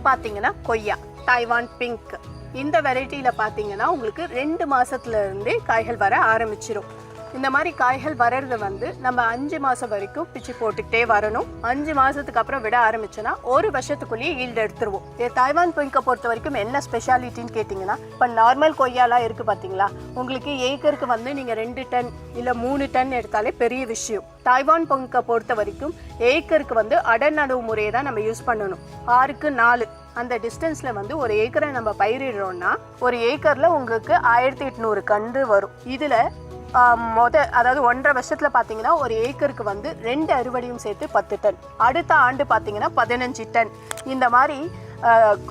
பார்த்தீங்கன்னா கொய்யா Taiwan pink. இந்த வெரைட்டியில் பார்த்தீங்கன்னா உங்களுக்கு 2 மாதத்துல இருந்தே காய்கள் வர ஆரம்பிச்சிடும். இந்த மாதிரி காய்கள் வர்றது வந்து நம்ம 5 மாதம் வரைக்கும் பிச்சு போட்டுக்கிட்டே வரணும். 5 மாதத்துக்கு அப்புறம் விட ஆரம்பிச்சோன்னா 1 வருஷத்துக்குள்ளேயே ஈல்டு எடுத்துருவோம். தைவான் பிங்கை பொறுத்த வரைக்கும் என்ன ஸ்பெஷாலிட்டின்னு கேட்டிங்கன்னா, இப்போ நார்மல் கொய்யாலாம் இருக்குது பார்த்தீங்களா, உங்களுக்கு ஏக்கருக்கு வந்து நீங்கள் 2 டன் இல்லை 3 டன் எடுத்தாலே பெரிய விஷயம். தைவான் பிங்கை பொறுத்த வரைக்கும் ஏக்கருக்கு வந்து அடநடுவு முறையை தான் நம்ம யூஸ் பண்ணணும். 6க்கு 4 அந்த டிஸ்டன்ஸில் வந்து ஒரு ஏக்கரை நம்ம பயிரிடுறோம்னா ஒரு ஏக்கரில் உங்களுக்கு 1800 கன்று வரும். இதில் அதாவது 1.5 வருஷத்தில் பார்த்தீங்கன்னா ஒரு ஏக்கருக்கு வந்து 2 அறுவடையும் சேர்த்து 10 டன், அடுத்த ஆண்டு பார்த்தீங்கன்னா 15 டன். இந்த மாதிரி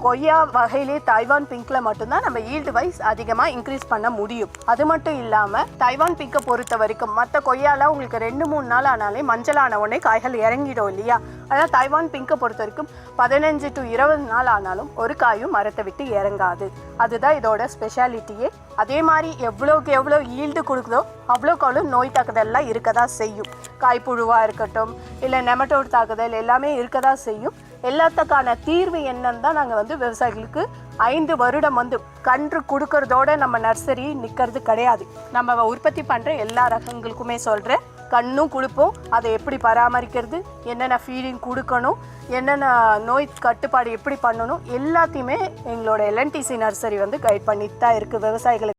கொய்யா வகையிலே தைவான் பிங்க்ல மட்டும்தான் நம்ம ஈல்டு வைஸ் அதிகமாக இன்க்ரீஸ் பண்ண முடியும். அது மட்டும் இல்லாமல் தைவான் பிங்கை பொறுத்த வரைக்கும் மற்ற கொய்யாலாம் உங்களுக்கு 2-3 நாள் ஆனாலே மஞ்சள் ஆன உடனே காய்கள் இறங்கிடும் இல்லையா. ஆனால் தைவான் பிங்கை பொறுத்த வரைக்கும் 15 to 20 நாள் ஆனாலும் ஒரு காயும் மரத்தை விட்டு இறங்காது. அதுதான் இதோட ஸ்பெஷாலிட்டியே. அதே மாதிரி எவ்வளோக்கு எவ்வளோ ஈல்டு கொடுக்குதோ அவ்வளோக்கு அவ்வளோ நோய் தாக்குதல்லாம் இருக்க தான் செய்யும். காய்ப்புழுவாக இருக்கட்டும் இல்லை நெமட்டோட் தாக்குதல் எல்லாமே இருக்க தான் செய்யும். எல்லாத்துக்கான தீர்வு என்னன்னு தான் நாங்கள் வந்து விவசாயிகளுக்கு 5 வருடம் வந்து கன்று கொடுக்கறதோட நம்ம நர்சரி நிற்கிறது கிடையாது. நம்ம உற்பத்தி பண்ணுற எல்லா ரகங்களுக்குமே சொல்கிறேன், கண்ணும் கொடுப்போம். அதை எப்படி பராமரிக்கிறது, என்னென்ன ஃபீடிங் கொடுக்கணும், என்னென்ன நோய் கட்டுப்பாடு எப்படி பண்ணணும், எல்லாத்தையுமே எங்களோட LNTC நர்சரி வந்து கைட் பண்ணிட்டு தான் இருக்குது விவசாயிகளுக்கு.